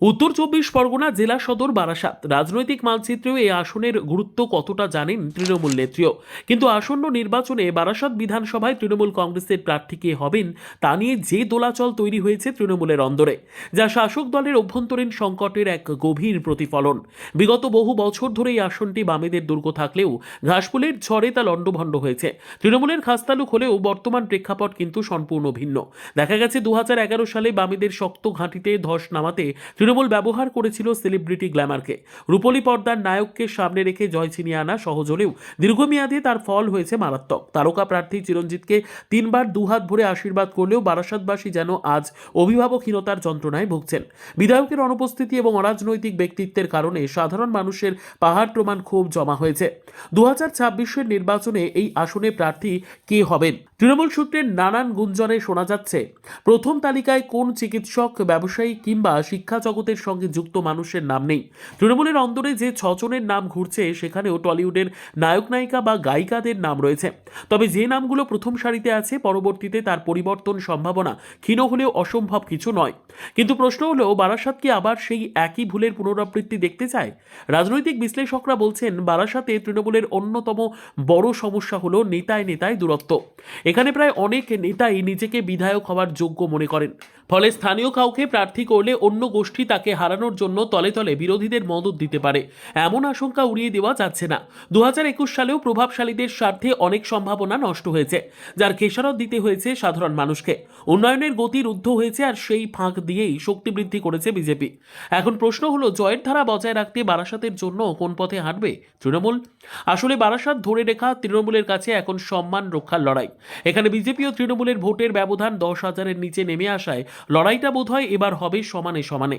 উত্তর চব্বিশ পরগনা জেলা সদর বারাসাত রাজনৈতিক মানচিত্রেও এই আসনের গুরুত্ব কতটা জানেন তৃণমূল নেত্রীও। কিন্তু আসন্ন নির্বাচনে বারাসাত বিধানসভায় তৃণমূল কংগ্রেসের প্রার্থী কে হবেন তা নিয়ে যে দোলাচল তৈরি হয়েছে তৃণমূলের অন্দরে, যা শাসক দলের অভ্যন্তরীণ সংকটের এক গভীর প্রতিফলন। বিগত বহু বছর ধরে এই আসনটি বামেদের দুর্গ থাকলেও ঘাসফুলের ঝড়ে তা লণ্ডভণ্ড হয়েছে। তৃণমূলের খাসতালুক হলেও বর্তমান প্রেক্ষাপট কিন্তু সম্পূর্ণ ভিন্ন। দেখা গেছে 2011 সালে বামেদের শক্ত ঘাঁটিতে ধস নামাতে তৃণমূল ব্যবহার করেছিল সেলিব্রিটি গ্ল্যামারকে। রূপলী পর্দার নায়ককে সামনে রেখে জয় ছিনিয়ে আনা সহজ হলেও দীর্ঘমেয়াদে তার ফল হয়েছে মারাত্মক। তারকা প্রার্থী চিরঞ্জিতকে 3বার দুহাত ভরে আশীর্বাদ করলেও বারাসাতবাসী যেন আজ অভিভাবকহীনতার যন্ত্রণায় ভুগছেন। বিধায়কের অনুপস্থিতি এবং অরাজনৈতিক ব্যক্তিত্বের কারণে সাধারণ মানুষের পাহাড় প্রমাণ ক্ষোভ জমা হয়েছে। 2026-এর নির্বাচনে এই আসনে প্রার্থী কে হবেন? তৃণমূল সূত্রের নানান গুঞ্জনে শোনা যাচ্ছে, প্রথম তালিকায় কোন চিকিৎসক, ব্যবসায়ী কিংবা শিক্ষা জগতের সঙ্গে যুক্ত মানুষের নাম নেই। তৃণমূলের অন্দরে যে ছজনের নাম ঘুরছে সেখানেও টলিউডের নায়ক নায়িকা বা গায়িকাদের নাম রয়েছে। তবে যে নামগুলো প্রথম সারিতে আছে, পরবর্তীতে তার পরিবর্তন সম্ভাবনা ক্ষীণ হলেও অসম্ভব কিছু নয়। কিন্তু প্রশ্ন হলো, বারাসাত কি আবার সেই একই ভুলের পুনরাবৃত্তি দেখতে চায়? রাজনৈতিক বিশ্লেষকরা বলছেন, বারাসাতে তৃণমূলের অন্যতম বড় সমস্যা হলো নেতায় নেতায় দূরত্ব। এখানে প্রায় অনেক নেতাই নিজেকে বিধায়ক হওয়ার যোগ্য মনে করেন, ফলে স্থানীয় কাউকে প্রার্থী করলে অন্য গোষ্ঠী তাকে হারানোর জন্য তলে তলে বিরোধীদের মদত দিতে পারে। এমন আশঙ্কা উড়িয়ে দেওয়া যাচ্ছে না। 2021 সালেও প্রভাবশালীদের স্বার্থে অনেক সম্ভাবনা নষ্ট হয়েছে, যার খেসারত দিতে হয়েছে সাধারণ মানুষকে। উন্নয়নের গতি রুদ্ধ হয়েছে, আর সেই ফাঁক দিয়েই শক্তি বৃদ্ধি করেছে বিজেপি। এখন প্রশ্ন হলো, জয়ের ধারা বজায় রাখতে বারাসাতের জন্য কোন পথে হাঁটবে তৃণমূল? আসলে বারাসাত ধরে রেখা তৃণমূলের কাছে এখন সম্মান রক্ষার লড়াই। এখানে বিজেপি ও তৃণমূলের ভোটের ব্যবধান 10,000-এর নিচে নেমে আসায় লড়াইটা বোধহয় এবার হবে সমানে সমানে।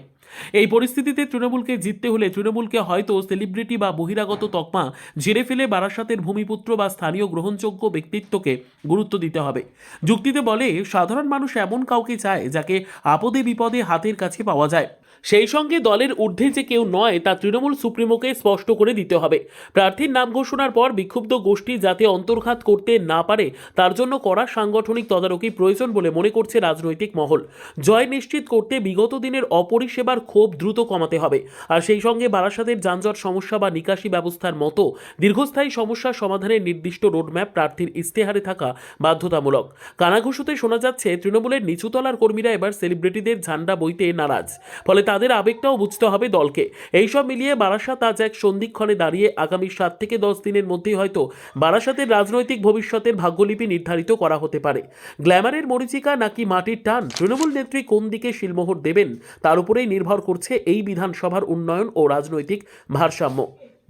এই পরিস্থিতিতে তৃণমূলকে জিততে হলে তৃণমূলকে হয়তো সেলিব্রিটি বা বহিরাগত তকমা ঝেড়ে ফেলে বারাসাতের ভূমিপুত্র বা স্থানীয় গ্রহণযোগ্য ব্যক্তিত্বকে গুরুত্ব দিতে হবে। যুক্তিতে বলে, সাধারণ মানুষ এমন কাউকে চায় যাকে আপদে বিপদে হাতের কাছে পাওয়া যায়। সেই সঙ্গে দলের ঊর্ধ্বে যে কেউ নয় তা তৃণমূল সুপ্রিমোকে স্পষ্ট করে দিতে হবে। প্রার্থীর নাম ঘোষণার পর বিক্ষুব্ধ গোষ্ঠী যাতে অন্তর্ঘাত করতে না পারে, তার জন্য কড়া সাংগঠনিক তদারকি প্রয়োজন বলে মনে করছে রাজনৈতিক মহল। জয় নিশ্চিত করতে বিগত দিনের অপরিষেবার ক্ষোভ দ্রুত কমাতে হবে, আর সেই সঙ্গে বারাসাতের যানজট সমস্যা বা নিকাশি ব্যবস্থার মতো দীর্ঘস্থায়ী সমস্যা সমাধানের নির্দিষ্ট রোডম্যাপ প্রার্থীর ইশতেহারে থাকা বাধ্যতামূলক। কানাঘুষোতে শোনা যাচ্ছে, তৃণমূলের নিচুতলার কর্মীরা এবার সেলিব্রিটিদের ঝান্ডা বইতে নারাজ, ফলে তাদের আবেগটাও বুঝতে হবে দলকে। এইসব মিলিয়ে বারাসাত আজ এক সন্ধিক্ষণে দাঁড়িয়ে। আগামী 7 থেকে 10 দিনের মধ্যেই হয়তো বারাসাতের রাজনৈতিক ভবিষ্যতের ভাগ্যলিপি নির্ধারিত করা হতে পারে। গ্ল্যামারের মরিচিকা নাকি মাটির টান, তৃণমূল নেত্রী কোন দিকে শিলমোহর দেবেন তার উপরেই নির্ভর করছে এই বিধানসভার উন্নয়ন ও রাজনৈতিক ভারসাম্য।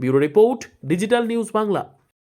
Bureau report, digital news Bangla.